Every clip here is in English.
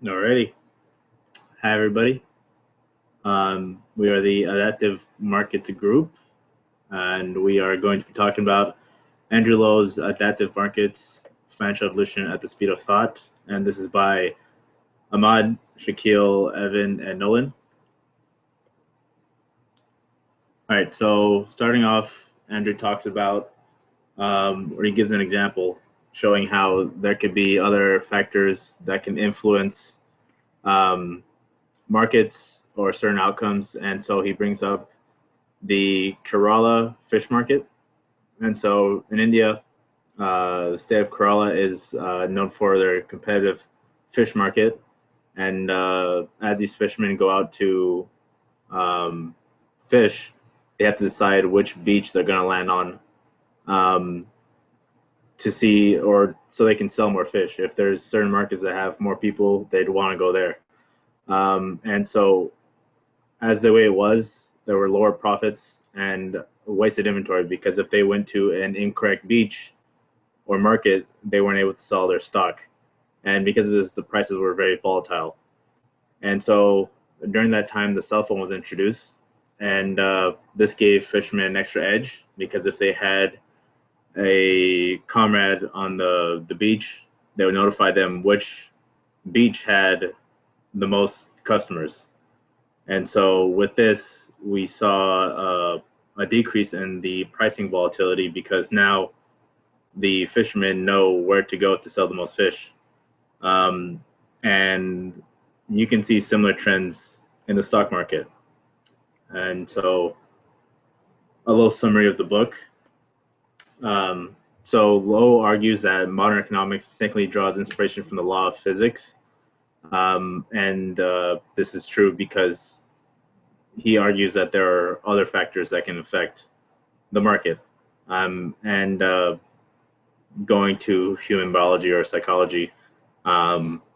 Alrighty. Hi, everybody. We are the Adaptive Markets Group, and we are going to be talking about Andrew Lowe's Adaptive Markets Financial Evolution at the Speed of Thought. And this is by Ahmad, Shaquille, Evan, and Nolan. All right, so starting off, Andrew talks about, or he gives an example showing how there could be other factors that can influence um, markets or certain outcomes. And so he brings up the Kerala fish market. And so in India, the state of Kerala is known for their competitive fish market. And as these fishermen go out to um, fish, they have to decide which beach they're going to land on um, to see, or so they can sell more fish. If there's certain markets that have more people, they'd want to go there. And so as the way it was, there were lower profits and wasted inventory because if they went to an incorrect beach or market, they weren't able to sell their stock. And because of this, the prices were very volatile. And so during that time, the cell phone was introduced. And this gave fishermen an extra edge because if they had a comrade on the beach, they would notify them which beach had the most customers. And so with this, we saw a decrease in the pricing volatility because now the fishermen know where to go to sell the most fish. And you can see similar trends in the stock market. And so a little summary of the book. So Lowe argues that modern economics mistakenly draws inspiration from the law of physics. And this is true because he argues that there are other factors that can affect the market. And going to human biology or psychology,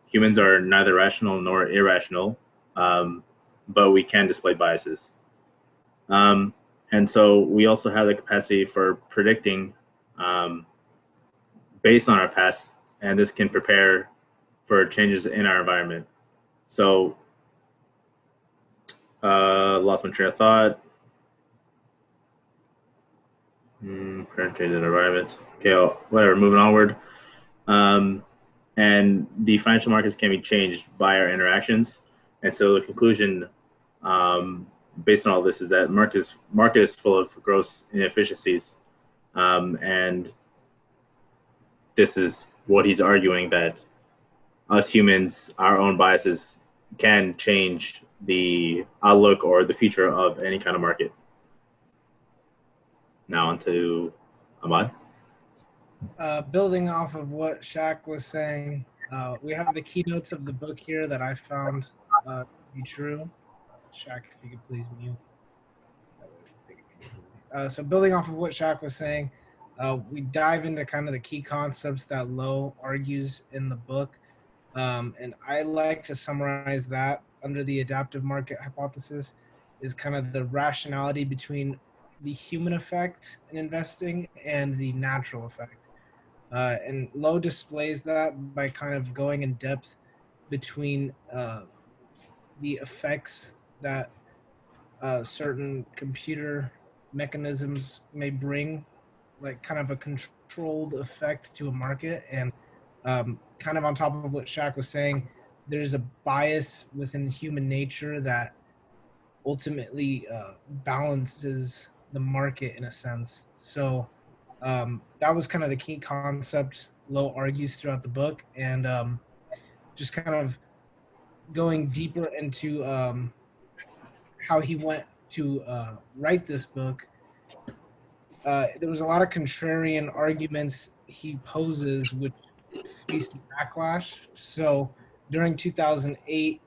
humans are neither rational nor irrational, but we can display biases. Um, and so we also have the capacity for predicting um, based on our past, and this can prepare for changes in our environment. So, lost my train of thought. Current changes in environment. Okay, whatever. Moving onward. Um, and the financial markets can be changed by our interactions. And so the conclusion, based on all this, is that market is full of gross inefficiencies, and this is what he's arguing that us humans, our own biases, can change the outlook or the future of any kind of market. Now onto Ahmad. Building off of what Shaq was saying, we have the keynotes of the book here that I found to be true. Shaq, if you could please mute. That way we can take it easily. So building off of what Shaq was saying, we dive into kind of the key concepts that Lowe argues in the book. And I like to summarize that under the adaptive market hypothesis is kind of the rationality between the human effect in investing and the natural effect. And Lowe displays that by kind of going in depth between the effects that certain computer mechanisms may bring, like kind of a controlled effect to a market. And kind of on top of what Shaq was saying, there's a bias within human nature that ultimately balances the market in a sense. So that was kind of the key concept Lowe argues throughout the book, and just kind of going deeper into how he went to write this book. There was a lot of contrarian arguments he poses, which faced backlash. So during 2008,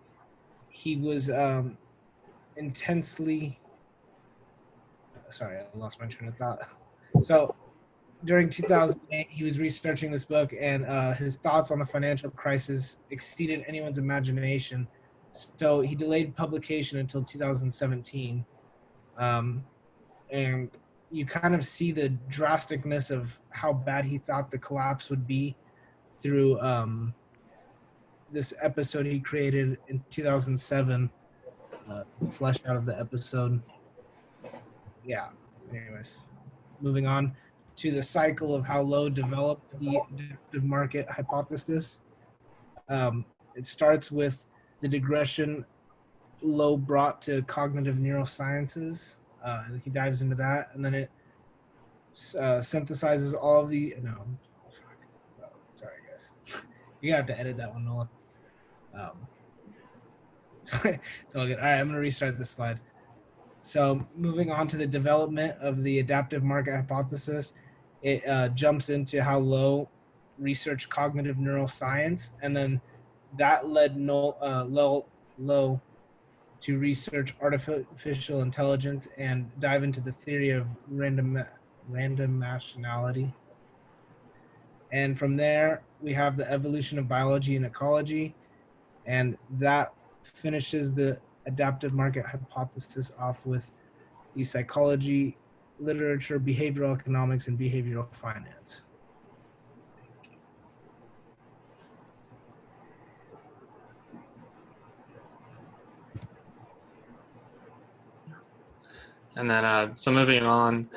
he was intensely. Sorry, I lost my train of thought. So during 2008, he was researching this book, and his thoughts on the financial crisis exceeded anyone's imagination. So he delayed publication until 2017. Um, and you kind of see the drasticness of how bad he thought the collapse would be through this episode he created in 2007, flesh out of the episode. Yeah. Anyways, moving on to the cycle of how Lowe developed the adaptive market hypothesis. It starts with the digression Lowe brought to cognitive neurosciences. He dives into that, and then it synthesizes all of the sorry guys, you're gonna have to edit that one, Nolan. It's all good. All right, I'm gonna restart this slide. So moving on to the development of the adaptive market hypothesis, it jumps into how Lowe researched cognitive neuroscience, and then that led Lowe to research artificial intelligence and dive into the theory of randomization. And from there, we have the evolution of biology and ecology, and that finishes the adaptive market hypothesis off with the psychology, literature, behavioral economics, and behavioral finance. And then, so moving on,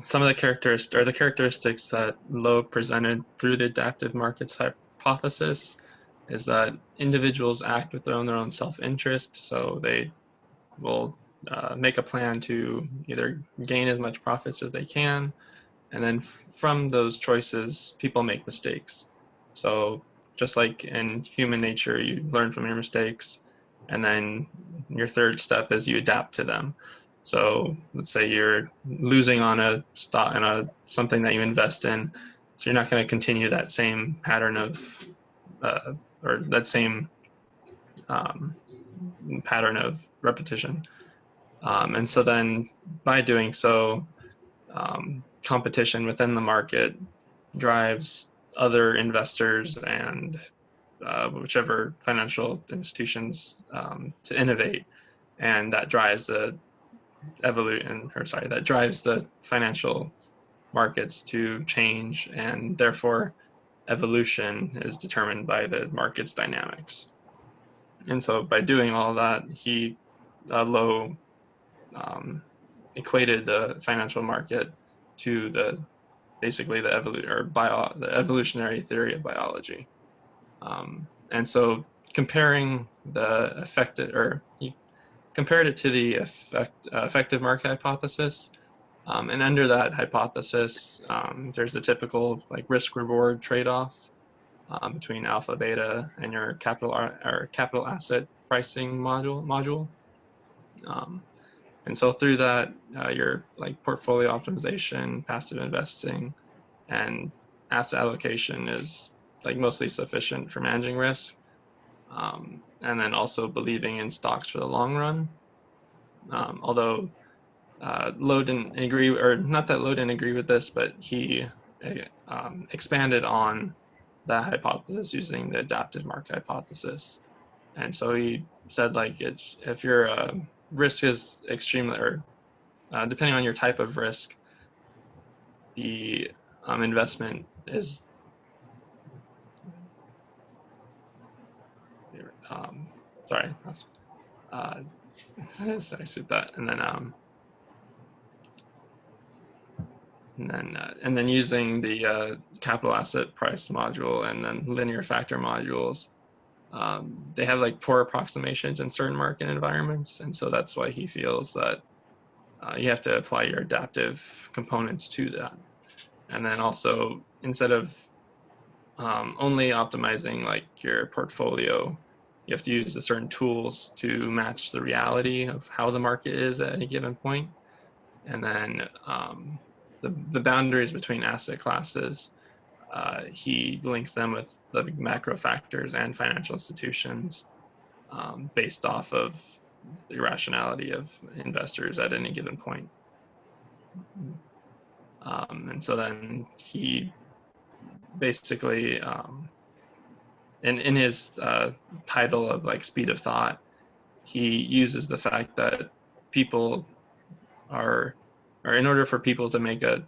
some of the characteristics that Lowe presented through the adaptive markets hypothesis is that individuals act with their own self-interest, so they will make a plan to either gain as much profits as they can, and then from those choices, people make mistakes. So just like in human nature, you learn from your mistakes, and then your third step is you adapt to them. So let's say you're losing on a stock in something that you invest in, so you're not going to continue that same pattern of or that same pattern of repetition. And so then by doing so, competition within the market drives other investors and whichever financial institutions to innovate, and that drives the financial markets to change, and therefore evolution is determined by the market's dynamics. And so by doing all that, Lowe equated the financial market to the evolutionary theory of biology. And so comparing he compared it to the effective market hypothesis. And under that hypothesis, there's the typical like risk-reward trade-off between alpha, beta, and your capital asset pricing module. And so through that, your like portfolio optimization, passive investing, and asset allocation is like mostly sufficient for managing risk. And then also believing in stocks for the long run. Although Lowe didn't agree, or not that Lowe didn't agree with this, but he expanded on that hypothesis using the adaptive market hypothesis. And so he said, like, if your risk is extremely, or depending on your type of risk, the investment is sorry, I see that, and then using the capital asset price module and then linear factor modules, they have like poor approximations in certain market environments, and so that's why he feels that you have to apply your adaptive components to that. And then also, instead of only optimizing like your portfolio, you have to use the certain tools to match the reality of how the market is at any given point. And then the boundaries between asset classes, he links them with the macro factors and financial institutions based off of the rationality of investors at any given point. And so then he basically, in his title of like Speed of Thought, he uses the fact that people or in order for people to make a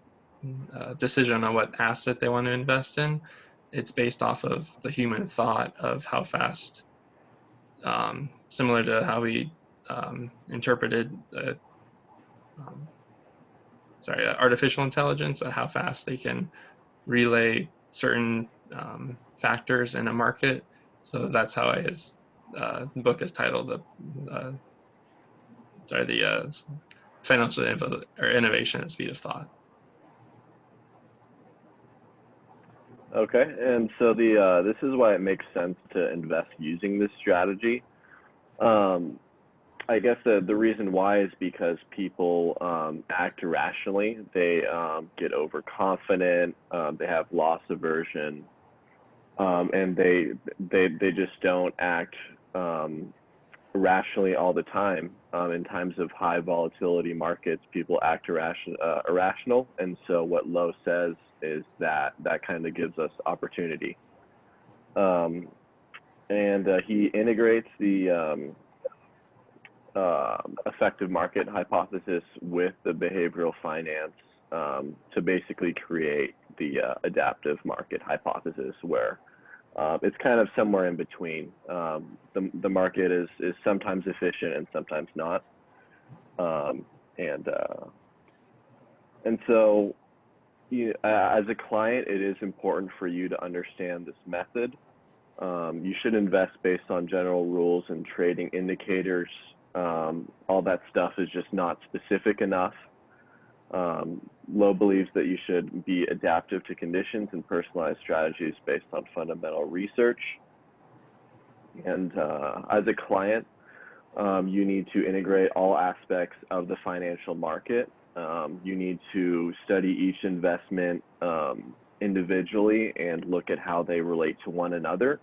decision on what asset they want to invest in, it's based off of the human thought of how fast, similar to how we interpreted artificial intelligence, and how fast they can relay certain factors in a market. So that's how his book is titled the financial innovation at speed of thought. Okay, and so this is why it makes sense to invest using this strategy. I guess the reason why is because people act irrationally. They get overconfident. They have loss aversion, and they just don't act rationally all the time. In times of high volatility markets, people act irrational, and so what Lo says is that kind of gives us opportunity. And he integrates the effective market hypothesis with the behavioral finance to basically create the adaptive market hypothesis, where it's kind of somewhere in between. The market is sometimes efficient and sometimes not. And so as a client, it is important for you to understand this method. You should invest based on general rules and trading indicators. All that stuff is just not specific enough. Lo believes that you should be adaptive to conditions and personalized strategies based on fundamental research. And as a client, you need to integrate all aspects of the financial market. You need to study each investment individually and look at how they relate to one another.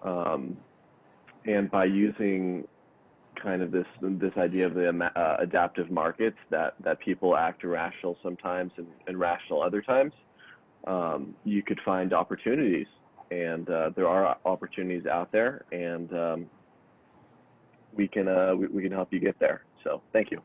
And by using kind of this idea of the adaptive markets, that people act irrational sometimes and rational other times, you could find opportunities, and there are opportunities out there, and we can help you get there. So thank you.